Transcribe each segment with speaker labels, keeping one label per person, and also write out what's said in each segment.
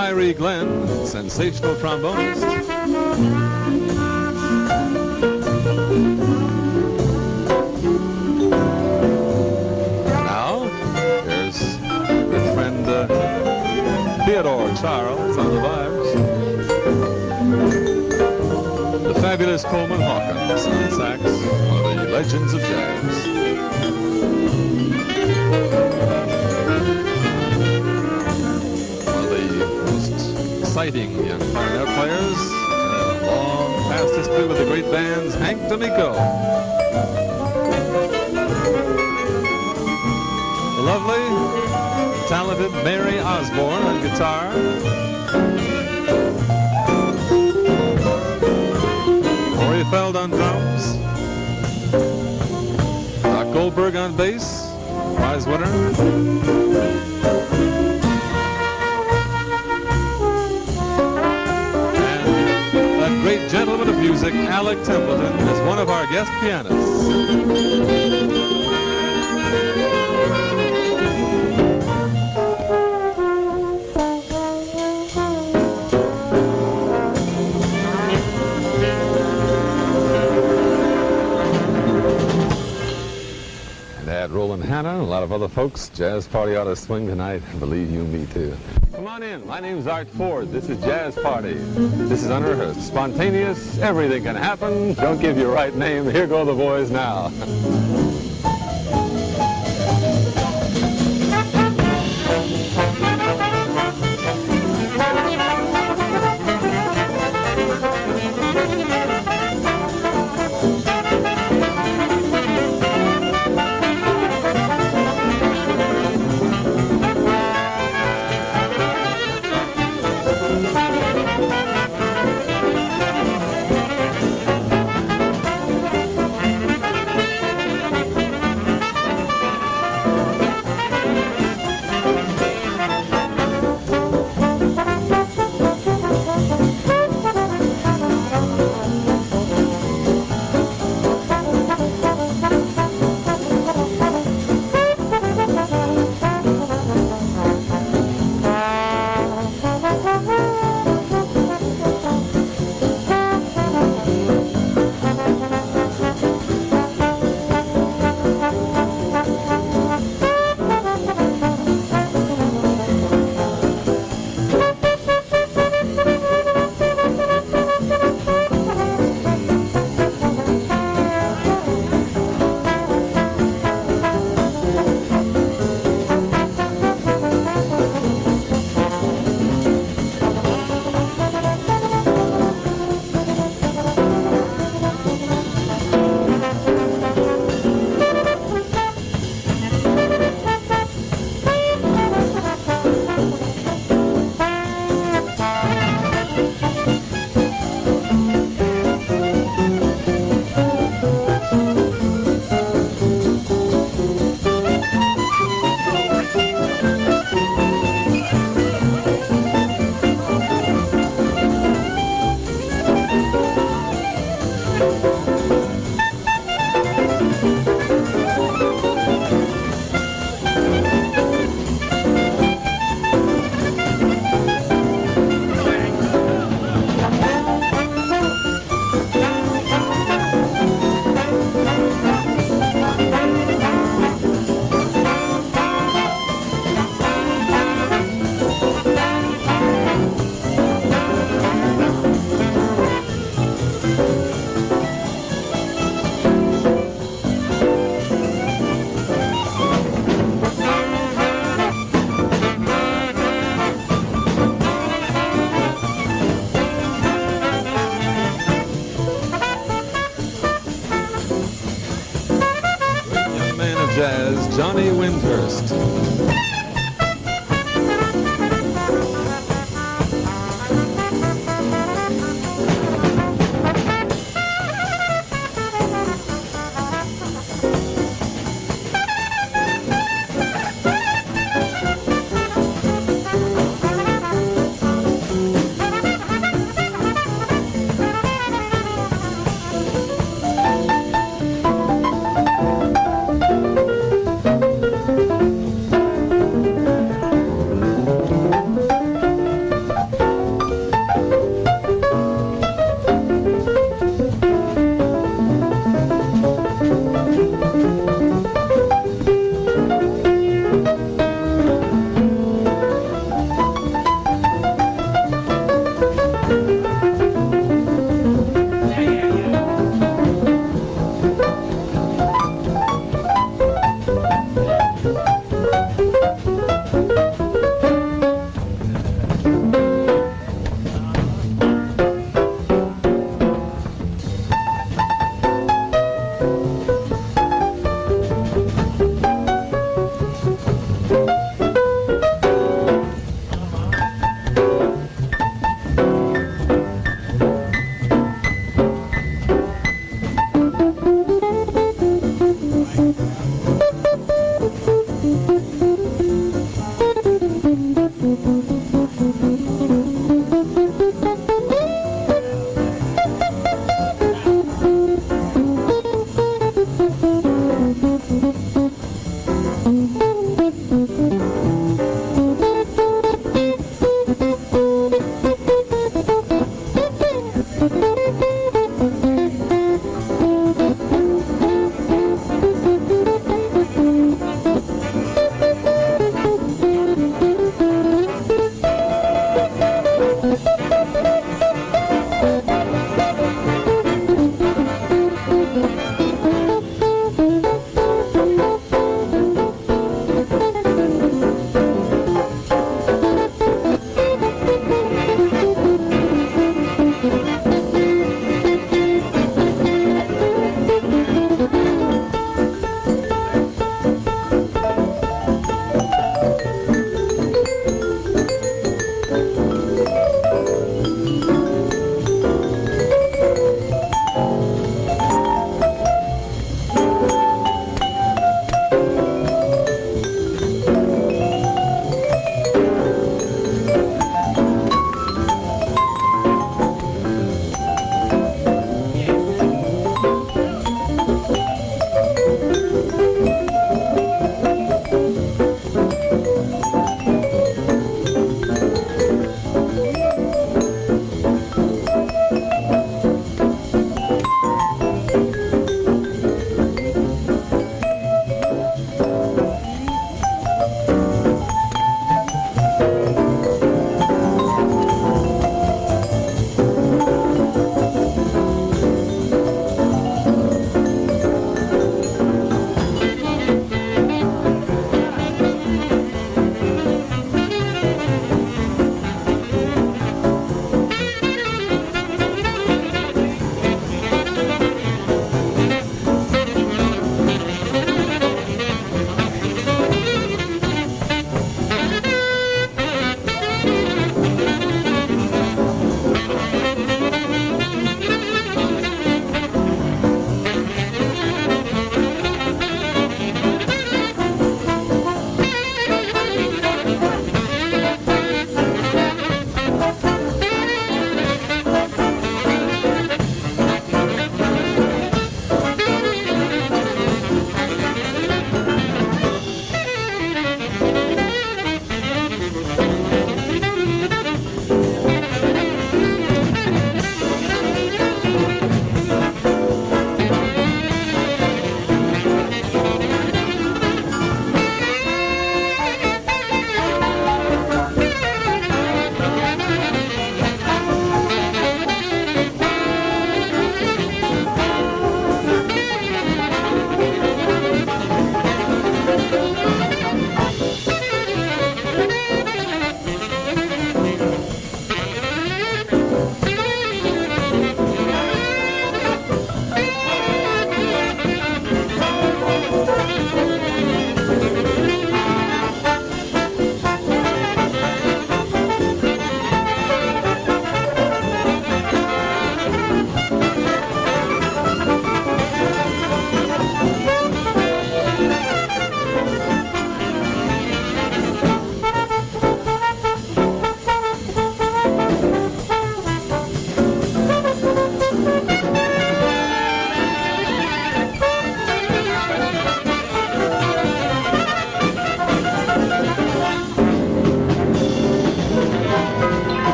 Speaker 1: Tyree Glenn, sensational trombonist. Now, here's good friend Theodore Charles on the vibes. The fabulous Coleman Hawkins on sax, one of the legends of jazz. Exciting young clarinet players, long past history with the great bands, Hank D'Amico. The lovely, talented Mary Osborne on guitar. Corey Feld on drums. Doc Goldberg on bass, prize winner. Great gentleman of music, Alec Templeton, is one of our guest pianists. And add Roland Hanna and a lot of other folks. Jazz Party ought to swing tonight. Believe you me too. Come on in. My name's Art Ford. This is Jazz Party. This is unrehearsed, spontaneous. Everything can happen. Don't give your right name. Here go the boys now. Jazz, Johnny Windhurst.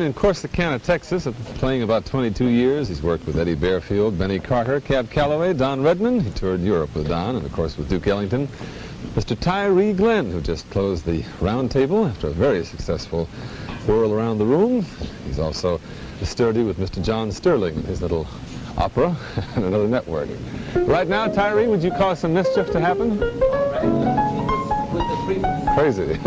Speaker 1: in Corsicana, Texas, playing about 22 years. He's worked with Eddie Bearfield, Benny Carter, Cab Calloway, Don Redman. He toured Europe with Don, and of course with Duke Ellington. Mr. Tyree Glenn, who just closed the round table after a very successful whirl around the room. He's also sturdy with Mr. John Sterling, his little opera and another network. Right now, Tyree, would you cause some mischief to happen? Crazy.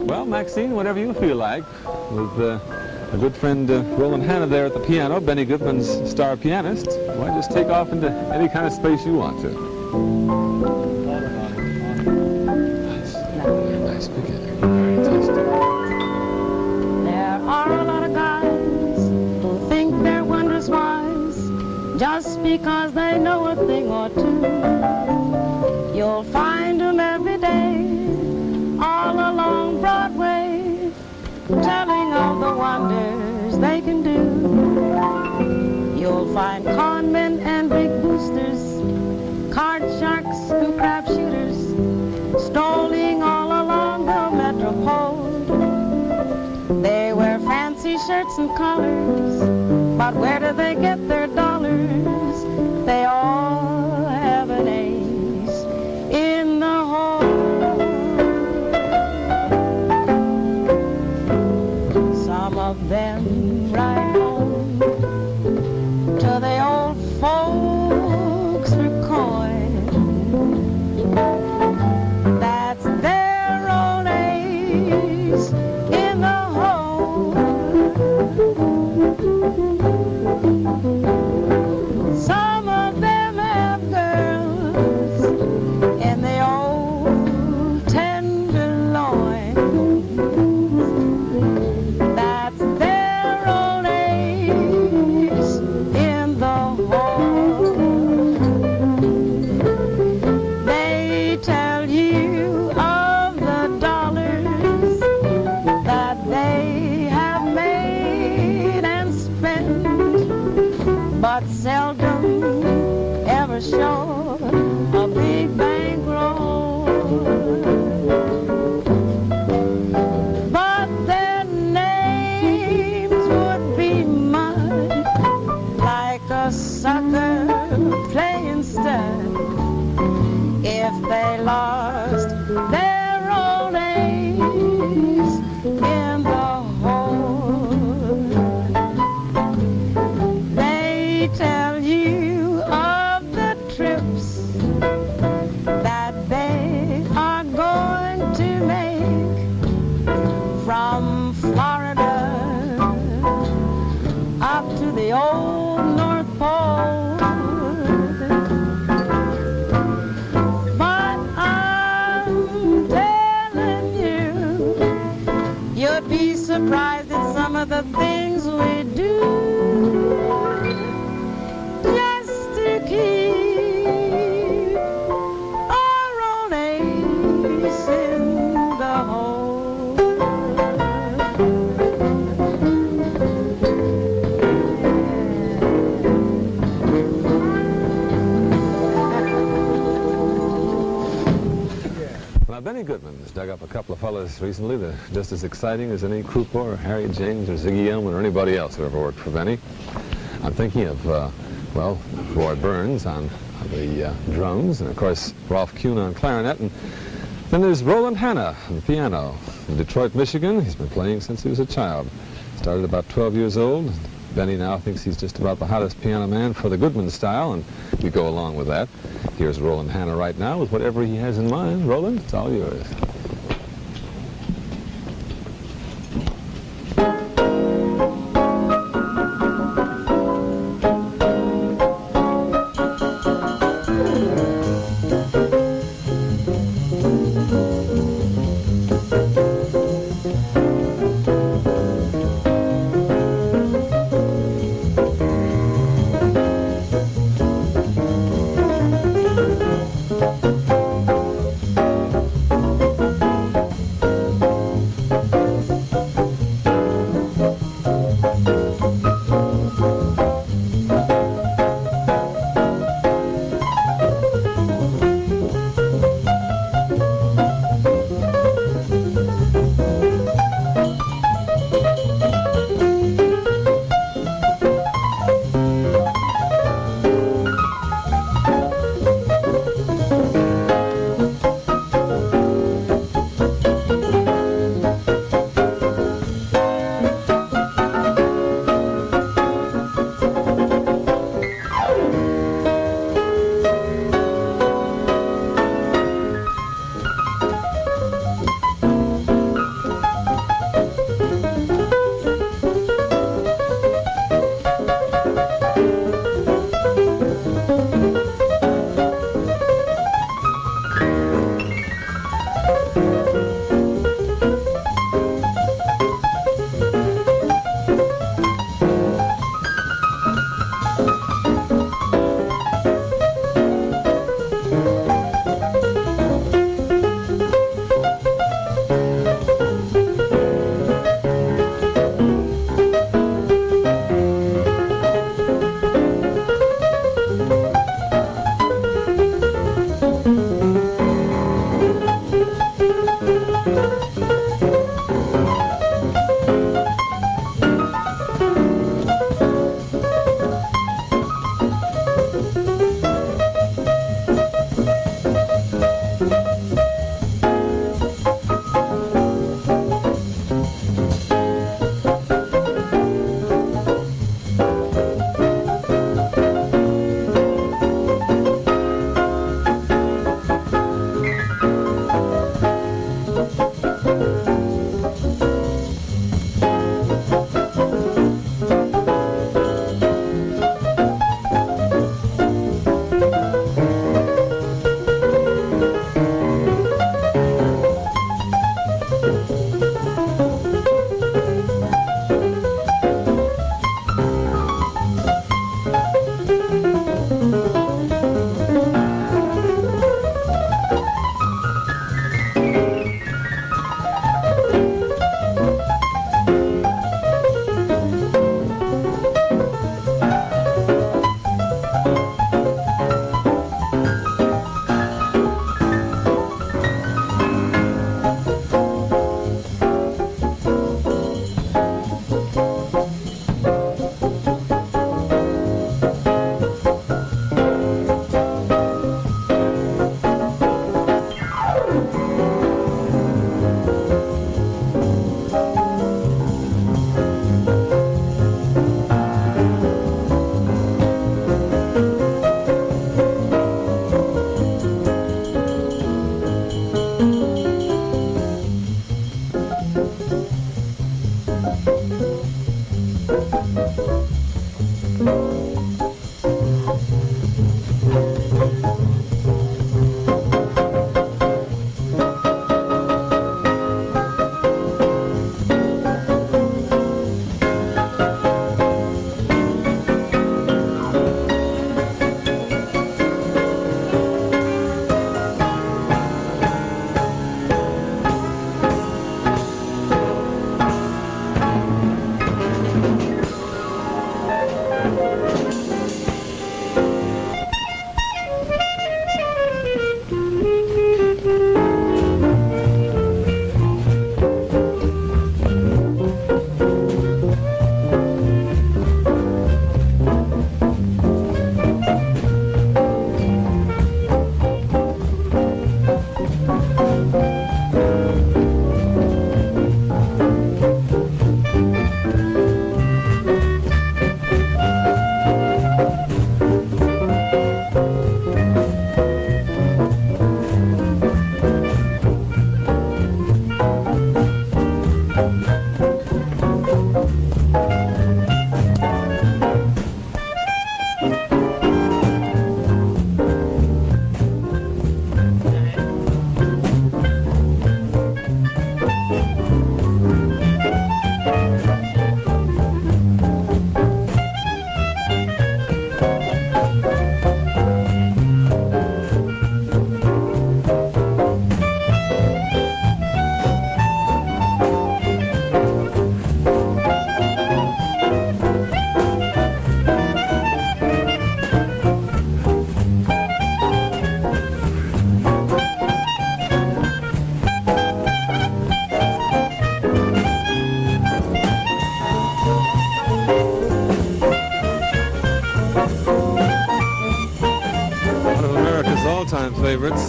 Speaker 1: Well, Maxine, whatever you feel like, with a good friend Roland Hanna there at the piano, Benny Goodman's star pianist, why just take off into any kind of space you want to. Nice beginning. Very tasty.
Speaker 2: There are a lot of guys who think they're wondrous wise just because they know a thing or two. You'll find them every day all along Broadway, telling of the wonders they can do. You'll find con men and big boosters, card sharks
Speaker 1: Benny Goodman has dug up a couple of fellas recently that are just as exciting as any Krupa or Harry James or Ziggy Elman or anybody else who ever worked for Benny. I'm thinking of, well, Roy Burns on the drums, and of course Rolf Kuhn on clarinet, and then there's Roland Hanna on the piano. In Detroit, Michigan, he's been playing since he was a child. Started about 12 years old. Benny now thinks he's just about the hottest piano man for the Goodman style, and we go along with that. Here's Roland Hanna right now with whatever he has in mind. Roland, it's all yours.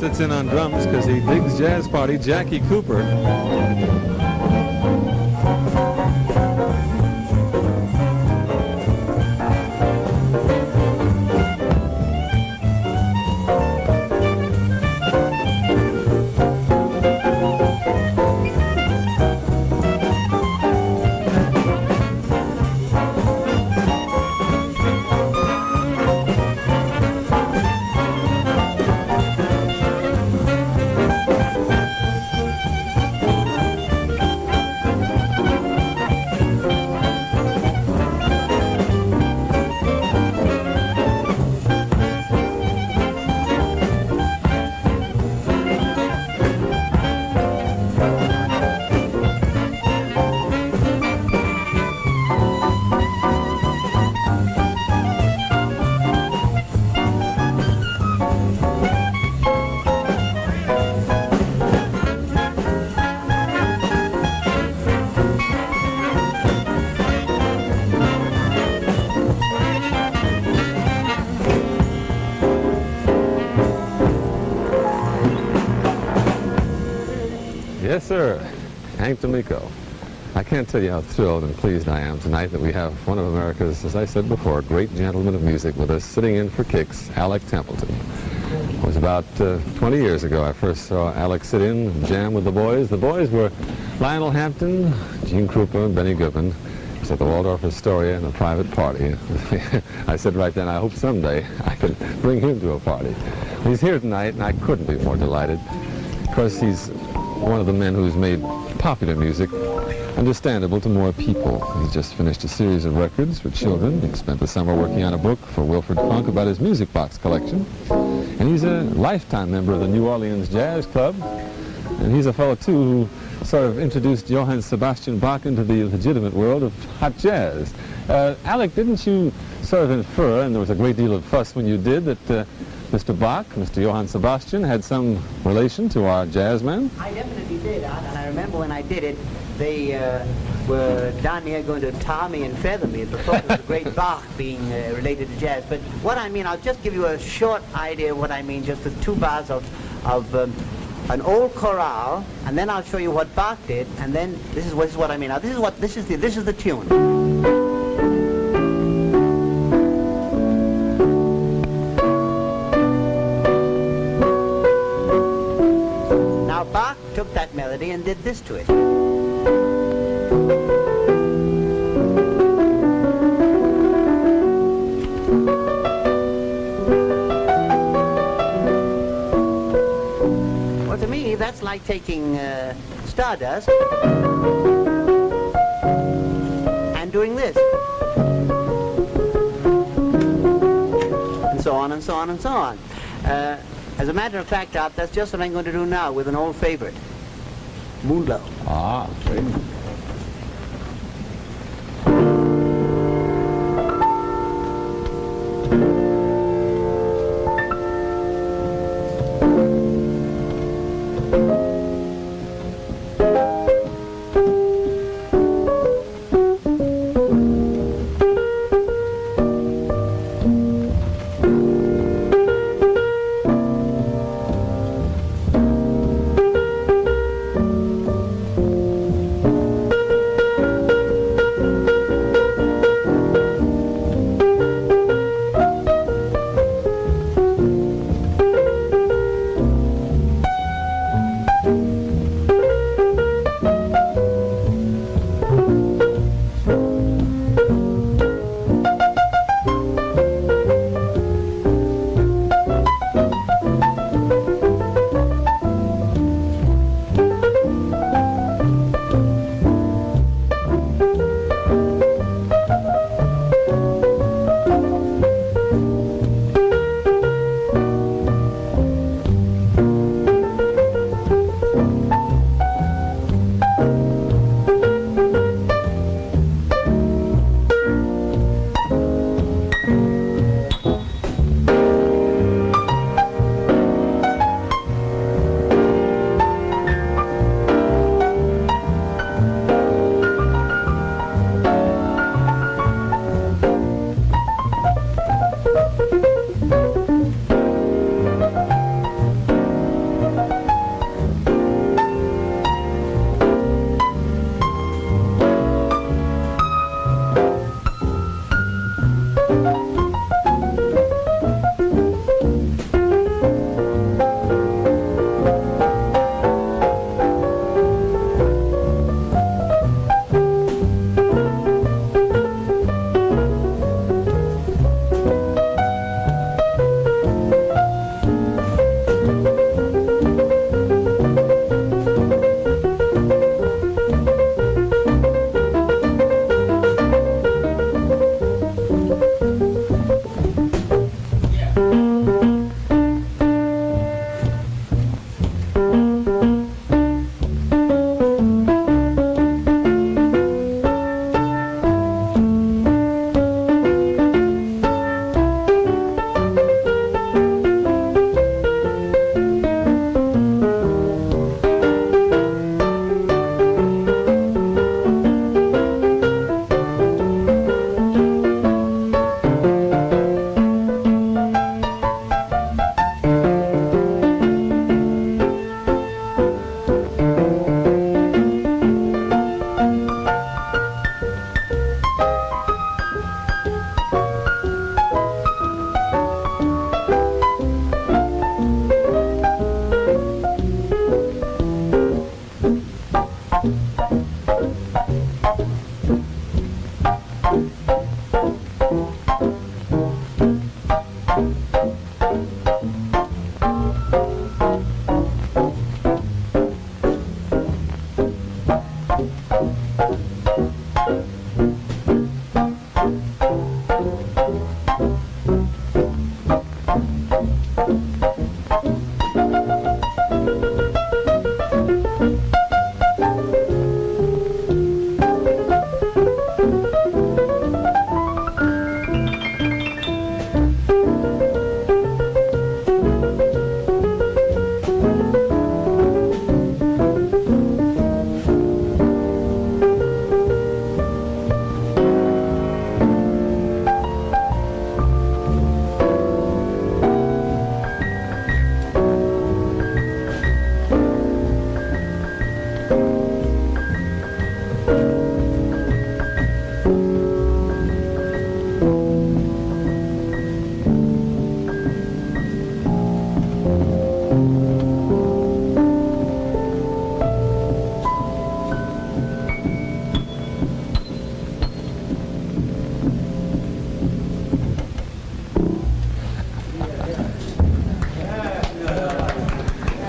Speaker 1: sits in on drums because he digs Jazz Party, Jackie Cooper. Yes, sir. Hank D'Amico. I can't tell you how thrilled and pleased I am tonight that we have one of America's, as I said before, great gentlemen of music with us, sitting in for kicks, Alec Templeton. It was about 20 years ago I first saw Alec sit in and jam with the boys. The boys were Lionel Hampton, Gene Krupa, and Benny Goodman. It was at the Waldorf Astoria in a private party. I said right then, I hope someday I can bring him to a party. He's here tonight, and I couldn't be more delighted, because he's one of the men who's made popular music understandable to more people. He's just finished a series of records for children. He spent the summer working on a book for Wilfred Funk about his music box collection. And he's a lifetime member of the New Orleans Jazz Club. And he's a fellow, too, who sort of introduced Johann Sebastian Bach into the legitimate world of hot jazz. Alec, didn't you sort of infer, and there was a great deal of fuss when you did, that Mr. Bach, Mr. Johann Sebastian, had some relation to our jazz men?
Speaker 3: I definitely did, and I remember when I did it, they were down here going to tar me and feather me at the thought of the great Bach being related to jazz. But what I mean, I'll just give you a short idea of what I mean, just the 2 bars of an old chorale, and then I'll show you what Bach did, and then this is what I mean. Now this is the tune. Bach took that melody and did this to it. Well, to me, that's like taking stardust and doing this. And so on and so on and so on. As a matter of fact, Art, that's just what I'm going to do now with an old favorite, Moonlow.
Speaker 1: Ah, great.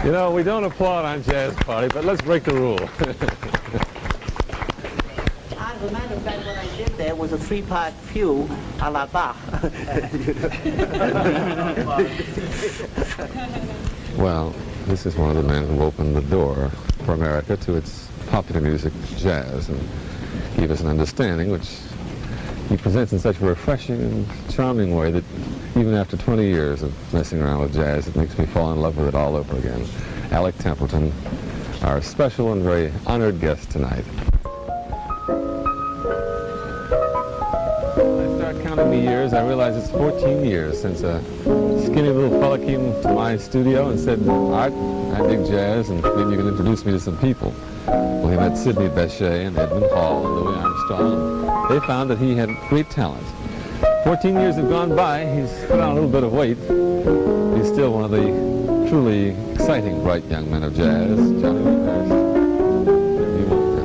Speaker 1: You know, we don't applaud on Jazz Party, but let's break the rule.
Speaker 3: As a matter of fact, what I did there was a three-part fugue a la Bach.
Speaker 1: Well, this is one of the men who opened the door for America to its popular music, jazz, and gave us an understanding which he presents in such a refreshing and charming way that even after 20 years of messing around with jazz, it makes me fall in love with it all over again. Alec Templeton, our special and very honored guest tonight. When I start counting the years, I realize it's 14 years since a skinny little fella came to my studio and said, Art, I dig jazz, and maybe you can introduce me to some people. Well, he met Sidney Bechet and Edmund Hall and Louis Armstrong. They found that he had great talent. 14 years have gone by. He's put on a little bit of weight. He's still one of the truly exciting, bright young men of jazz. Johnny Windhurst. You want to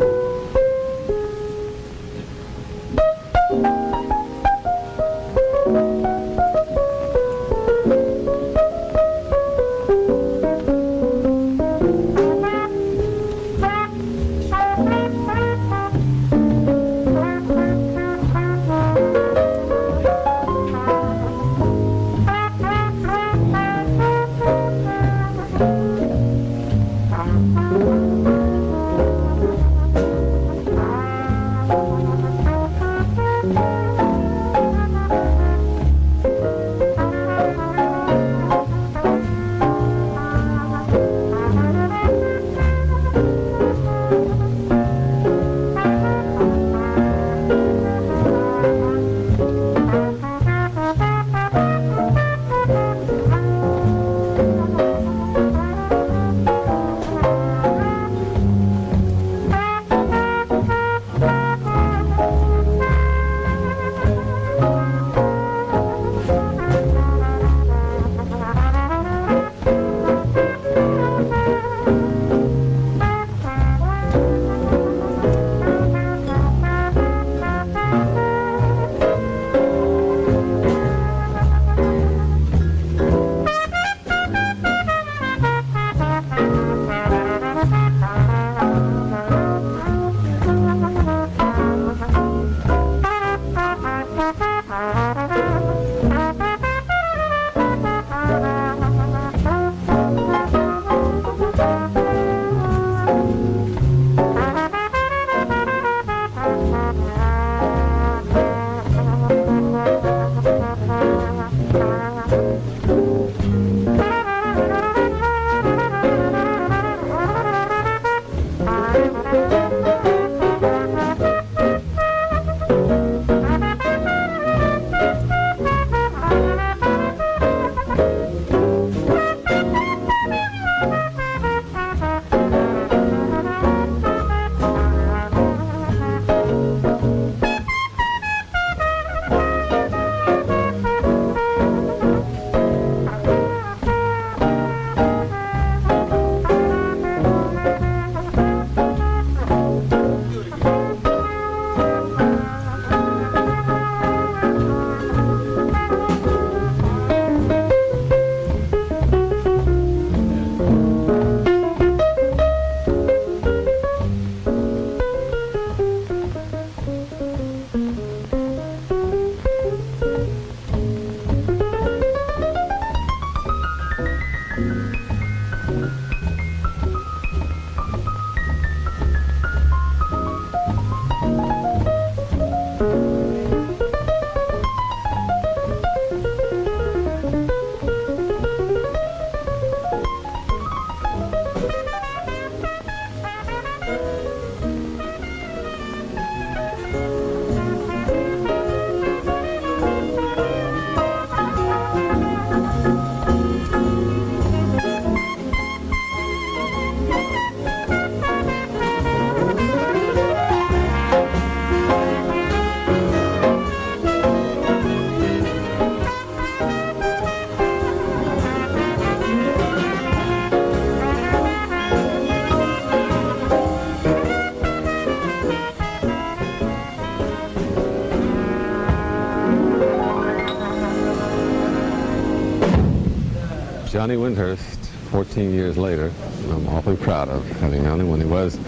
Speaker 1: Johnny Windhurst 14 years later. I'm awfully proud of having known him when he was a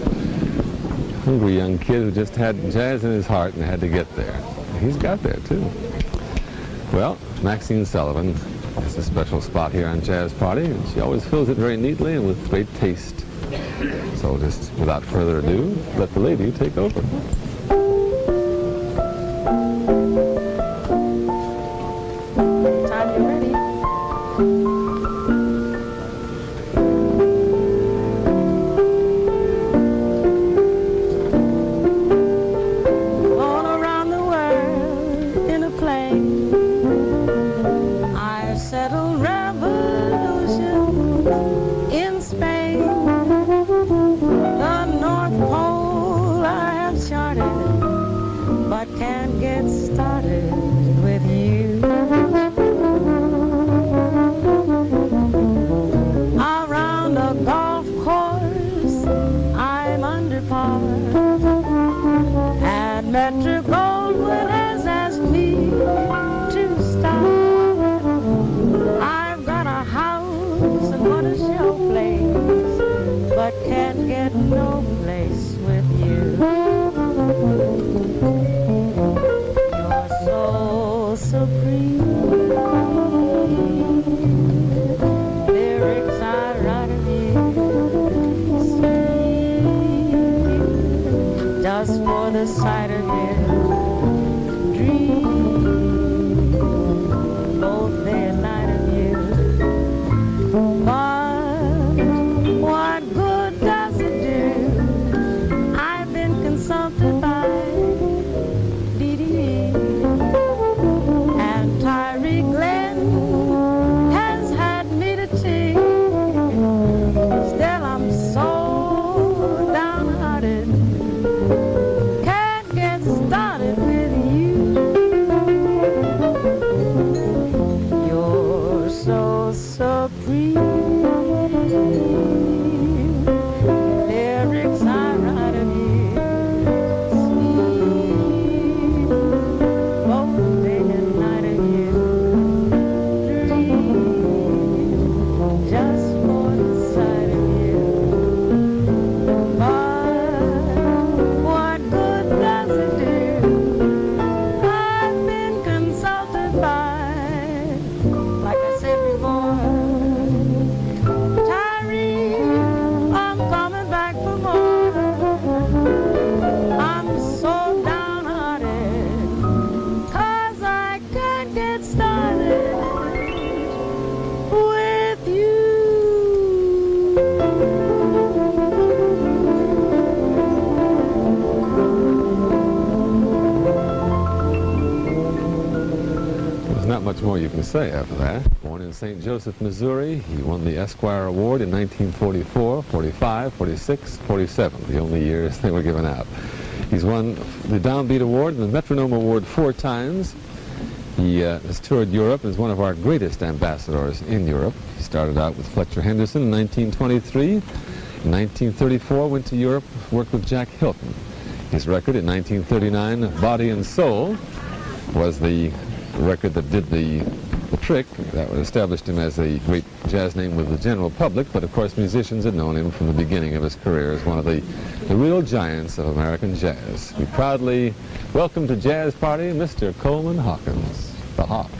Speaker 1: hungry young kid who just had jazz in his heart and had to get there. He's got there, too. Well, Maxine Sullivan has a special spot here on Jazz Party, and she always fills it very neatly and with great taste. So just without further ado, let the lady take over.
Speaker 2: Time you're ready. All around the world in a plane, I've settled revolution in Spain. The North Pole I have charted, but can't get started with you. Around a golf course I'm under par, and Metro Goldwyn has asked me to stop. I've got a house and what a show place, but can't get no place with you. You're so supreme. Lyrics I write of you, sweet, just for the sight of you. Dream both day and night of you. But what good does it do? I've been consulted by Dee and Tyree Glenn has had me to tea. Still I'm so downhearted, can't get started with you. You're so supreme. Lyrics I write of you, sweet, both day and night of you. Dream just for the sight of you. But what good does it do? I've been consulted by, like I said before, Tyree, I'm coming back for more. I'm so downhearted, 'cause I can't get started with you.
Speaker 1: There's not much more you can say after that. Born in St. Joseph, Missouri, he won the Esquire Award in 1944, 45, 46, 47, the only years they were given out. He's won the Downbeat Award and the Metronome Award 4 times. He has toured Europe and is one of our greatest ambassadors in Europe. He started out with Fletcher Henderson in 1923. In 1934, went to Europe, worked with Jack Hilton. His record in 1939, Body and Soul, was the record that did the trick. That established him as a great jazz name with the general public, but of course musicians had known him from the beginning of his career as one of the real giants of American jazz. We proudly welcome to Jazz Party Mr. Coleman Hawkins, the Hawk.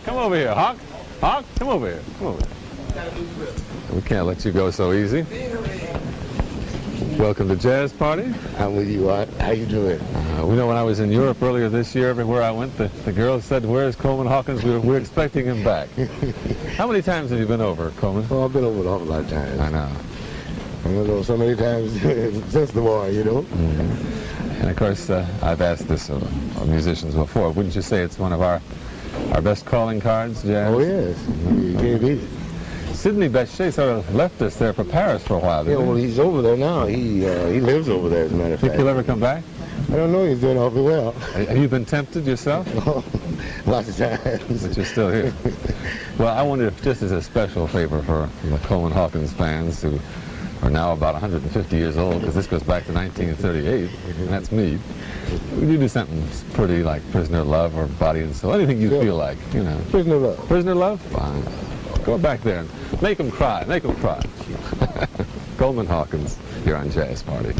Speaker 1: Come over here, Hawk. Hawk, come over here. Come over here. We can't let you go so easy. Welcome to Jazz Party.
Speaker 4: I'm with you, Art. How you doing?
Speaker 1: We know when I was in Europe earlier this year, everywhere I went, the girls said, "Where's Coleman Hawkins?" We're expecting him back. How many times have you been over, Coleman?
Speaker 4: Well, I've been over an awful lot of times.
Speaker 1: I know.
Speaker 4: I don't know, so many times since the war, you know.
Speaker 1: Mm-hmm. And of course, I've asked this of musicians before. Wouldn't you say it's one of our best calling cards, Jazz?
Speaker 4: Oh, yes. You can't beat it.
Speaker 1: Sidney Bechet sort of left us there for Paris for a while, didn't
Speaker 4: Yeah, well, he's over there now. He lives over there, as a matter of fact.
Speaker 1: Think he'll ever come back?
Speaker 4: I don't know. He's doing awfully well.
Speaker 1: Have you been tempted yourself?
Speaker 4: Lots of times.
Speaker 1: But you're still here. Well, I wonder if, just as a special favor for the Coleman Hawkins fans who are now about 150 years old, because this goes back to 1938, and that's me, would you do something pretty like Prisoner of Love or Body and Soul? Anything you feel like, you know.
Speaker 4: Prisoner of Love.
Speaker 1: Prisoner of Love? Fine. Go back there and make them cry. Make them cry. Coleman Hawkins, you're on Jazz Party.